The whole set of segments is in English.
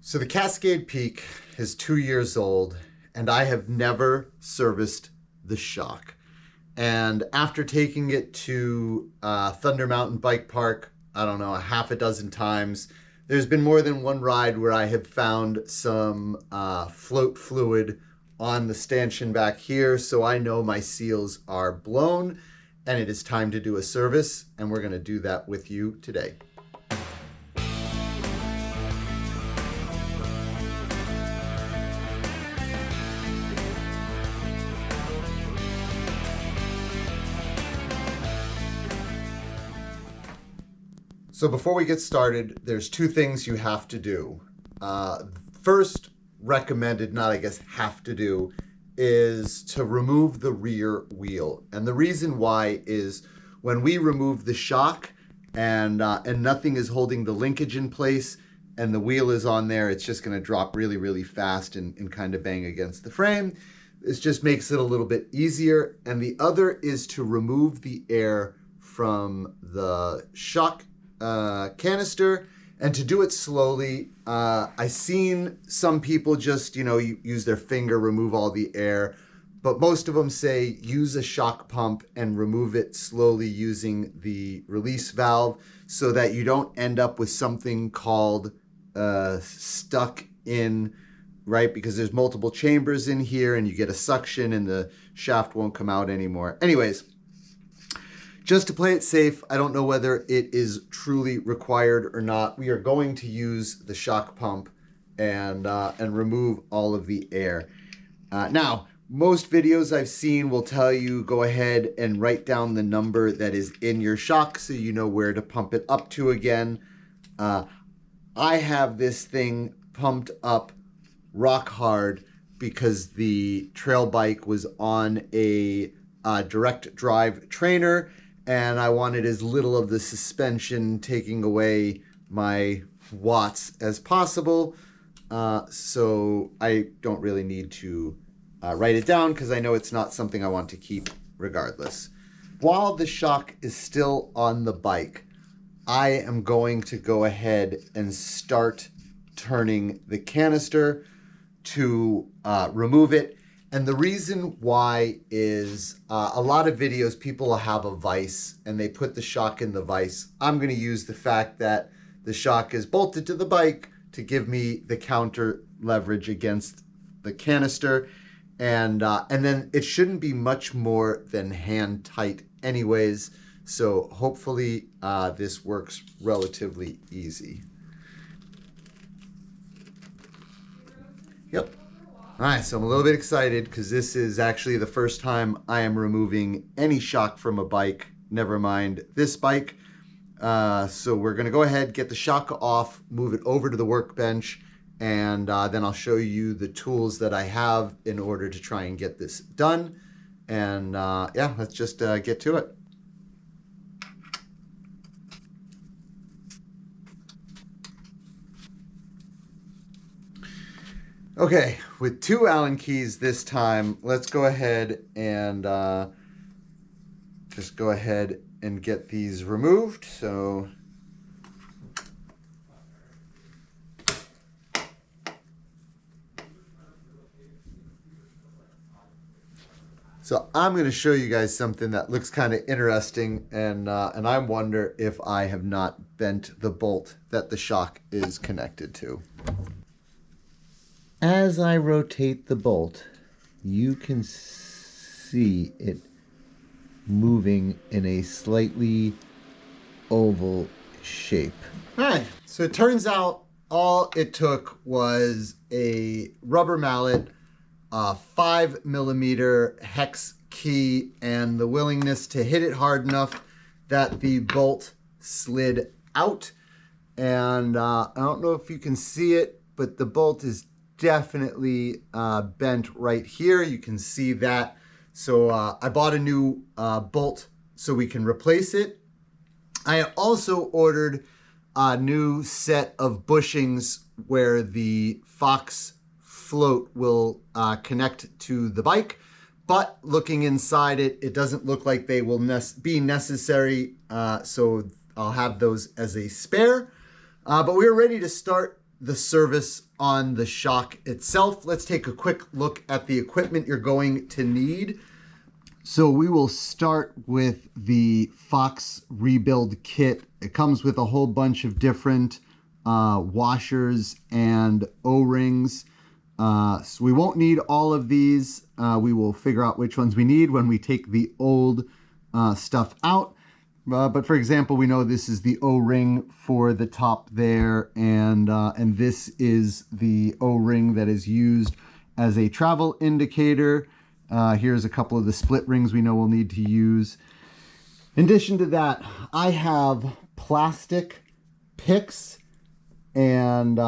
So the Cascade Peak is 2 years old, and I have never serviced the Shock. And after taking it to Thunder Mountain Bike Park, I don't know, a half a dozen times, there's been more than one ride where I have found some float fluid on the stanchion back here. So I know my seals are blown and it is time to do a service. And we're gonna do that with you today. So before we get started, there's two things you have to do. First, recommended, not I guess have to do, is to remove the rear wheel. And the reason why is when we remove the shock and nothing is holding the linkage in place and the wheel is on there, it's just gonna drop really, really fast and kind of bang against the frame. This just makes it a little bit easier. And the other is to remove the air from the shock canister, and to do it slowly. I've seen some people just, use their finger, remove all the air, but most of them say use a shock pump and remove it slowly using the release valve so that you don't end up with something called stuck in, right? Because there's multiple chambers in here and you get a suction and the shaft won't come out anymore. Anyways, just to play it safe, I don't know whether it is truly required or not. We are going to use the shock pump and remove all of the air. Now, most videos I've seen will tell you go ahead and write down the number that is in your shock so you know where to pump it up to again. I have this thing pumped up rock hard because the trail bike was on a direct drive trainer, and I wanted as little of the suspension taking away my watts as possible. So I don't really need to write it down because I know it's not something I want to keep regardless. While the shock is still on the bike, I am going to go ahead and start turning the canister to remove it. And the reason why is a lot of videos, people have a vise and they put the shock in the vise. I'm going to use the fact that the shock is bolted to the bike to give me the counter leverage against the canister. And then it shouldn't be much more than hand tight anyways. So hopefully this works relatively easy. Yep. All right, so I'm a little bit excited because this is actually the first time I am removing any shock from a bike, never mind this bike. So we're gonna go ahead, get the shock off, move it over to the workbench, and then I'll show you the tools that I have in order to try and get this done. And yeah, let's just get to it. Okay, with 2 Allen keys this time, let's go ahead and just go ahead and get these removed. So I'm going to show you guys something that looks kind of interesting, and I wonder if I have not bent the bolt that the shock is connected to. As I rotate the bolt, you can see it moving in a slightly oval shape. All right, so it turns out all it took was a rubber mallet, a 5mm hex key, and the willingness to hit it hard enough that the bolt slid out. And I don't know if you can see it, but the bolt is definitely bent right here. You can see that. So I bought a new bolt so we can replace it. I also ordered a new set of bushings where the Fox float will connect to the bike, but looking inside it, it doesn't look like they will be necessary. So I'll have those as a spare. But we're ready to start the service on the shock itself, let's take a quick look at the equipment you're going to need. So we will start with the Fox rebuild kit. It comes with a whole bunch of different washers and O-rings. So we won't need all of these. We will figure out which ones we need when we take the old stuff out. But for example, we know this is the O-ring for the top there, and this is the O-ring that is used as a travel indicator. Here's a couple of the split rings we know we'll need to use. In addition to that, I have plastic picks and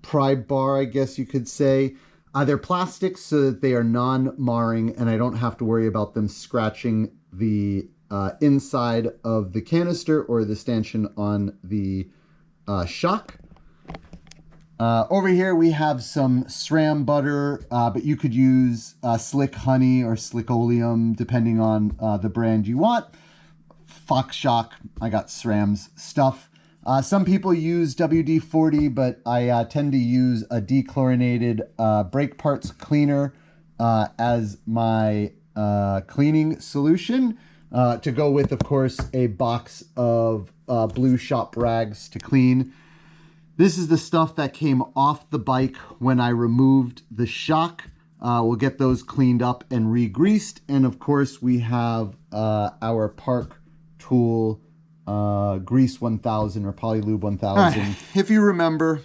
pry bar, I guess you could say. They're plastic so that they are non-marring, and I don't have to worry about them scratching the inside of the canister or the stanchion on the shock. Over here we have some SRAM butter, but you could use slick honey or slick oleum depending on the brand you want. Fox Shock, I got SRAM's stuff. Some people use WD-40, but I tend to use a dechlorinated brake parts cleaner as my cleaning solution, to go with, of course, a box of blue shop rags to clean. This is the stuff that came off the bike when I removed the shock. We'll get those cleaned up and re-greased. And of course, we have our Park Tool Grease 1000 or Polylube 1000. Right. If you remember,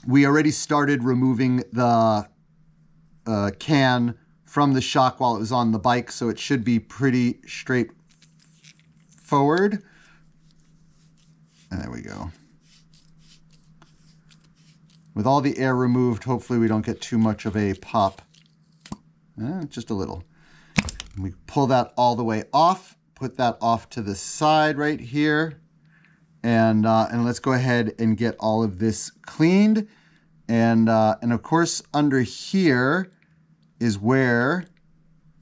we already started removing the can from the shock while it was on the bike, so it should be pretty straightforward. And there we go. With all the air removed, hopefully we don't get too much of a pop. Just a little. We pull that all the way off, put that off to the side right here, and let's go ahead and get all of this cleaned. And of course, under here is where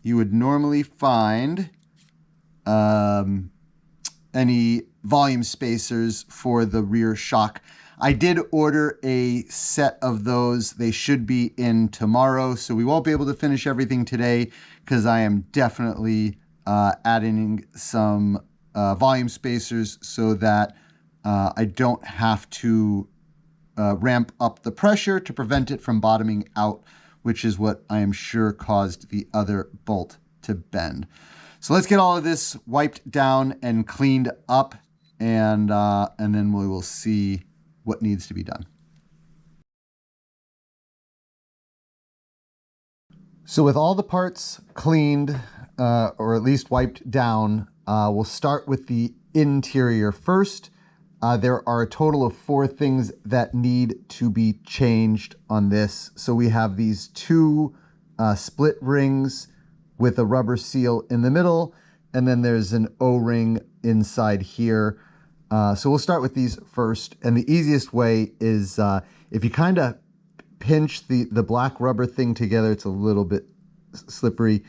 you would normally find any volume spacers for the rear shock. I did order a set of those. They should be in tomorrow, so we won't be able to finish everything today because I am definitely adding some volume spacers so that I don't have to ramp up the pressure to prevent it from bottoming out, which is what I am sure caused the other bolt to bend. So let's get all of this wiped down and cleaned up, and then we will see what needs to be done. So with all the parts cleaned, or at least wiped down, we'll start with the interior first. There are a total of 4 things that need to be changed on this. So we have these 2 split rings with a rubber seal in the middle, and then there's an O-ring inside here. So we'll start with these first, and the easiest way is if you kind of pinch the black rubber thing together. It's a little bit slippery.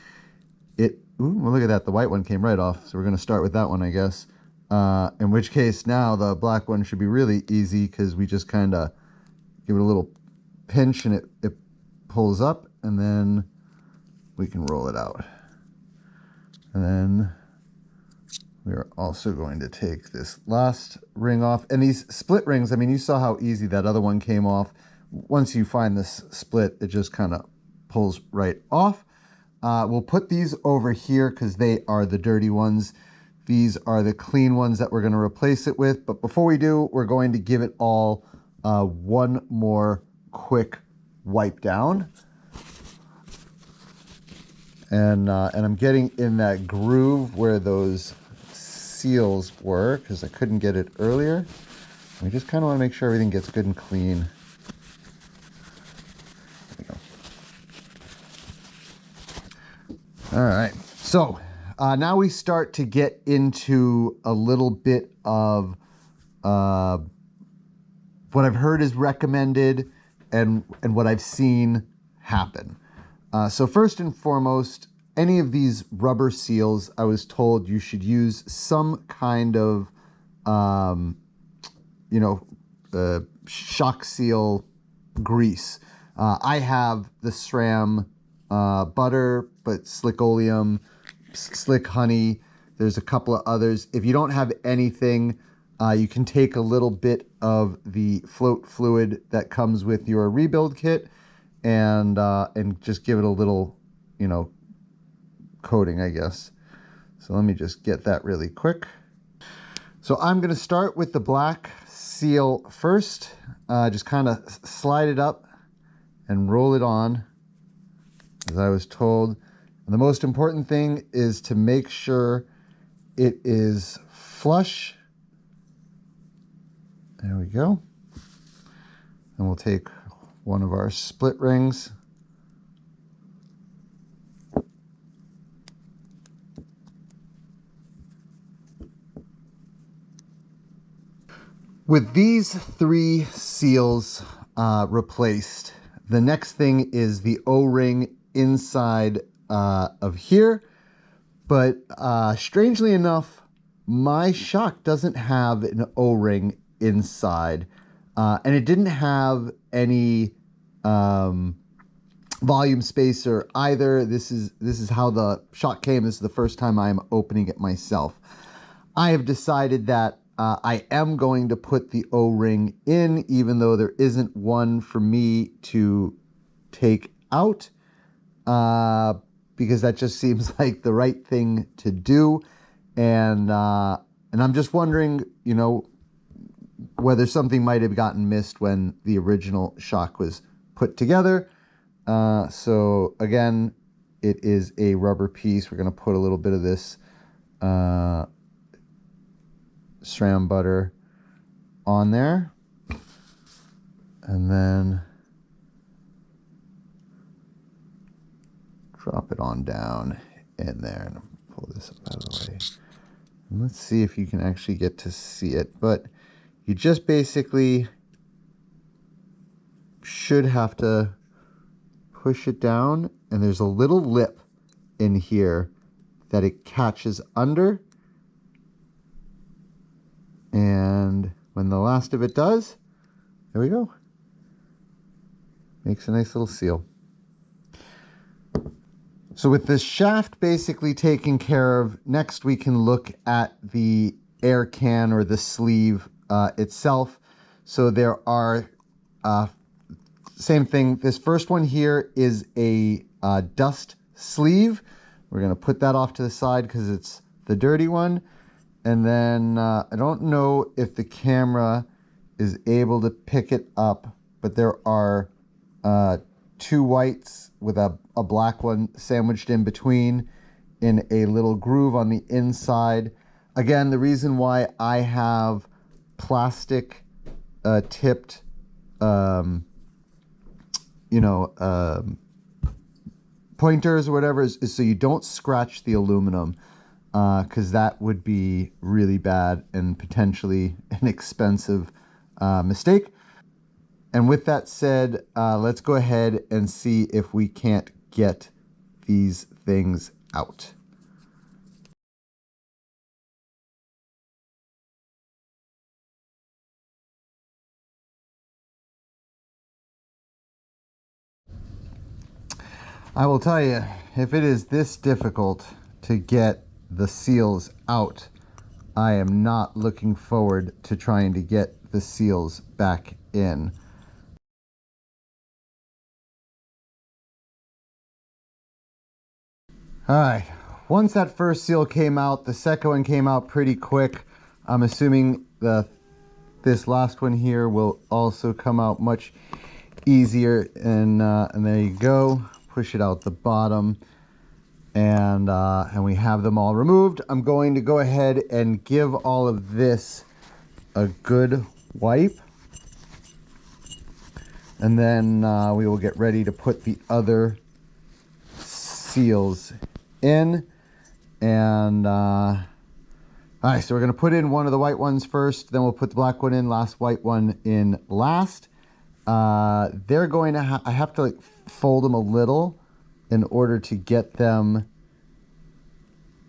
Ooh, well, look at that, the white one came right off, so we're going to start with that one, I guess. In which case now the black one should be really easy because we just kind of give it a little pinch and it pulls up, and then we can roll it out. And then we are also going to take this last ring off. And these split rings, I mean, you saw how easy that other one came off. Once you find this split, it just kind of pulls right off. We'll put these over here because they are the dirty ones. These are the clean ones that we're going to replace it with. But before we do, we're going to give it all one more quick wipe down. And I'm getting in that groove where those seals were because I couldn't get it earlier. We just kind of want to make sure everything gets good and clean. There we go. All right, so now we start to get into a little bit of what I've heard is recommended and what I've seen happen. So first and foremost, any of these rubber seals, I was told you should use some kind of, shock seal grease. I have the SRAM butter, but Slick Oleum, Slick Honey. There's a couple of others. If you don't have anything, you can take a little bit of the float fluid that comes with your rebuild kit and just give it a little, you know, coating, I guess. So let me just get that really quick. So I'm going to start with the black seal first. Just kind of slide it up and roll it on, as I was told. And the most important thing is to make sure it is flush. There we go. And we'll take one of our split rings. With these 3 seals replaced, the next thing is the O-ring inside of here. But strangely enough, my shock doesn't have an O-ring inside. And it didn't have any volume spacer either. This is how the shock came. This is the first time I'm opening it myself. I have decided that I am going to put the O-ring in, even though there isn't one for me to take out, because that just seems like the right thing to do. And I'm just wondering, you know, whether something might have gotten missed when the original shock was put together. So again, it is a rubber piece. We're going to put a little bit of this SRAM butter on there, and then drop it on down in there, and pull this up out of the way. And let's see if you can actually get to see it, but you just basically should have to push it down, and there's a little lip in here that it catches under. And when the last of it does, there we go. Makes a nice little seal. So with this shaft basically taken care of, next we can look at the air can or the sleeve itself. So there are, same thing, this first one here is a dust sleeve. We're going to put that off to the side because it's the dirty one. And then I don't know if the camera is able to pick it up, but there are 2 whites with a black one sandwiched in between in a little groove on the inside. Again, the reason why I have plastic tipped, pointers or whatever is so you don't scratch the aluminum. Because that would be really bad and potentially an expensive mistake. And with that said, let's go ahead and see if we can't get these things out. I will tell you, if it is this difficult to get the seals out, I am not looking forward to trying to get the seals back in. Alright, once that first seal came out, the second one came out pretty quick. I'm assuming this last one here will also come out much easier, and there you go. Push it out the bottom. And we have them all removed. I'm going to go ahead and give all of this a good wipe. And then we will get ready to put the other seals in. And all right, so we're going to put in one of the white ones first, then we'll put the black one in, last white one in last. They're going to I have to like fold them a little in order to get them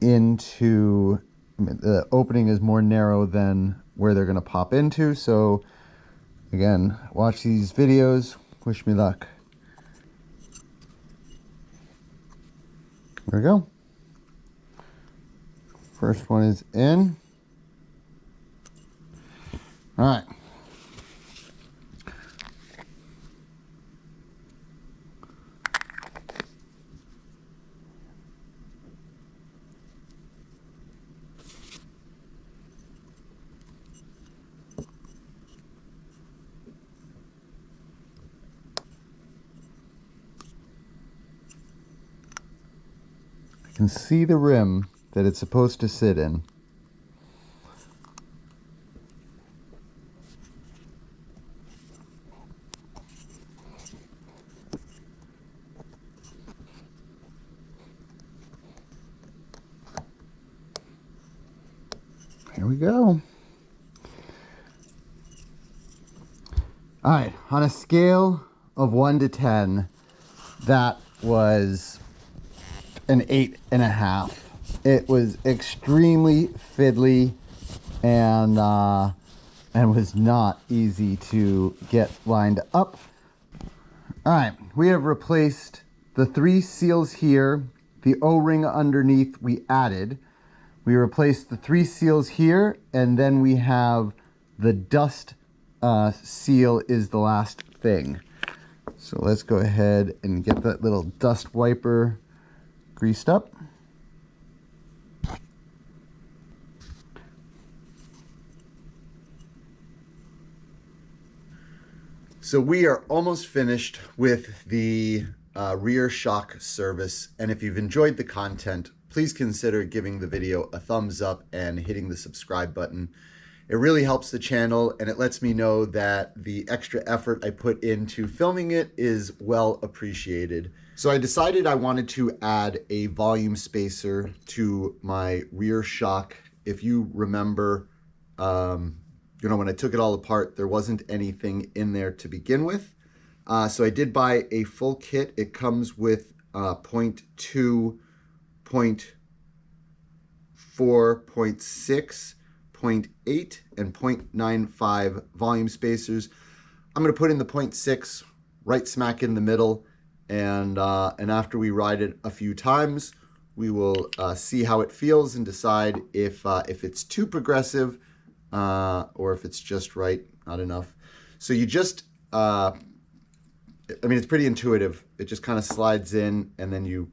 into, I mean, the opening is more narrow than where they're going to pop into. So Again, watch these videos. Wish me luck. There we go. First one is in. All right. I can see the rim that it's supposed to sit in. Here we go. All right, on a scale of 1 to 10, that was an 8.5. It was extremely fiddly and was not easy to get lined up. All right, we have replaced the 3 seals here. The O-ring underneath we added. We replaced the 3 seals here, and then we have the dust seal is the last thing. So let's go ahead and get that little dust wiper greased up. So we are almost finished with the rear shock service, and if you've enjoyed the content, please consider giving the video a thumbs up and hitting the subscribe button. It really helps the channel, and it lets me know that the extra effort I put into filming it is well appreciated. So I decided I wanted to add a volume spacer to my rear shock. If you remember, you know, when I took it all apart, there wasn't anything in there to begin with. So I did buy a full kit. It comes with 0.2, 0.4, 0.6, 0.8, and 0.95 volume spacers. I'm going to put in the 0.6 right smack in the middle, and after we ride it a few times, we will see how it feels and decide if it's too progressive or if it's just right, not enough. So you just, I mean, it's pretty intuitive. It just kind of slides in, and then you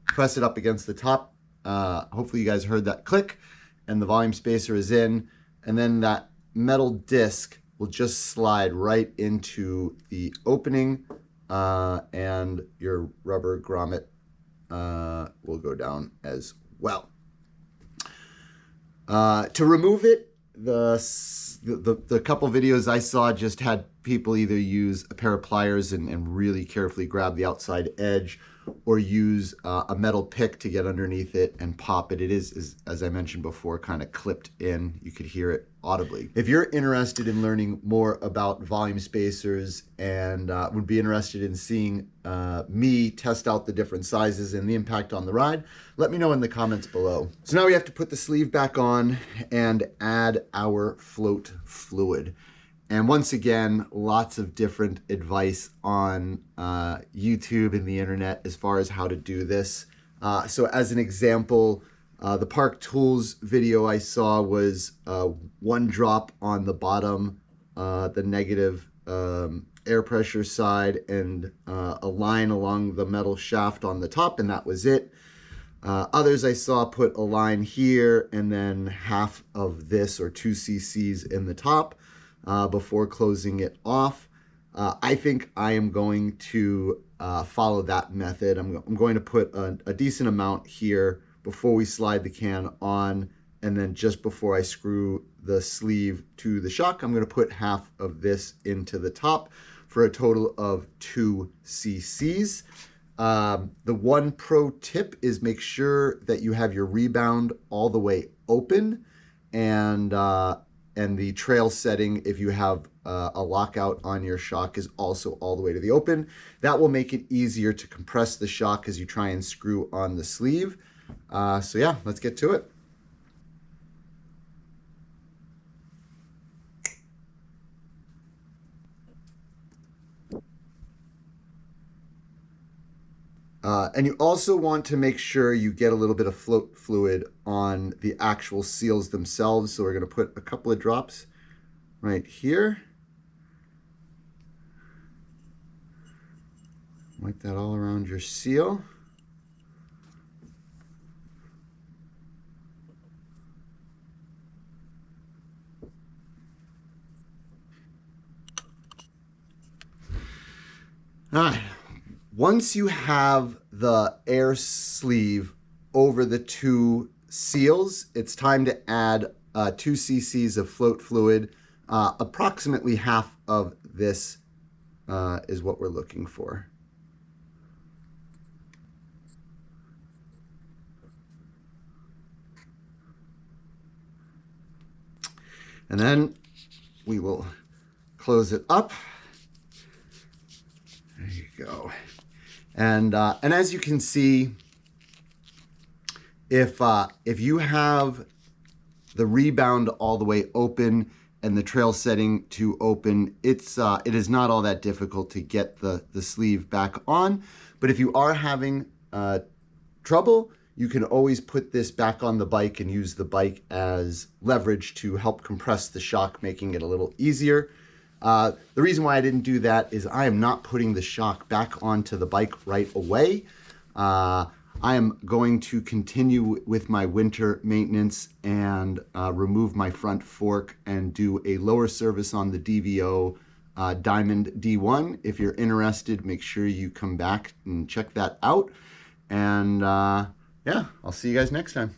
press it up against the top. Hopefully you guys heard that click, and the volume spacer is in, and then that metal disc will just slide right into the opening, and your rubber grommet will go down as well. To remove it, the couple videos I saw just had people either use a pair of pliers and really carefully grab the outside edge, or use a metal pick to get underneath it and pop it. It is, as I mentioned before, kind of clipped in. You could hear it audibly. If you're interested in learning more about volume spacers and would be interested in seeing me test out the different sizes and the impact on the ride, let me know in the comments below. So now we have to put the sleeve back on and add our float fluid. And once again, lots of different advice on YouTube and the internet as far as how to do this. So as an example, the Park Tools video I saw was 1 drop on the bottom, the negative air pressure side, and a line along the metal shaft on the top, and that was it. Others I saw put a line here and then half of this, or 2 cc's in the top, before closing it off. I think I am going to follow that method. I'm going to put a decent amount here before we slide the can on, and then just before I screw the sleeve to the shock, I'm going to put half of this into the top for a total of 2 cc's. The one pro tip is make sure that you have your rebound all the way open, and the trail setting, if you have a lockout on your shock, is also all the way to the open. That will make it easier to compress the shock as you try and screw on the sleeve. So yeah, let's get to it. And you also want to make sure you get a little bit of float fluid on the actual seals themselves. So we're going to put a couple of drops right here. Wipe that all around your seal. All right. Once you have the air sleeve over the two seals, it's time to add 2 cc's of float fluid. Approximately half of this is what we're looking for. And then we will close it up. There you go. And as you can see, if you have the rebound all the way open and the trail setting to open, it is not all that difficult to get the sleeve back on. But if you are having trouble, you can always put this back on the bike and use the bike as leverage to help compress the shock, making it a little easier. The reason why I didn't do that is I am not putting the shock back onto the bike right away. I am going to continue with my winter maintenance and remove my front fork and do a lower service on the DVO Diamond D1. If you're interested, make sure you come back and check that out. And yeah, I'll see you guys next time.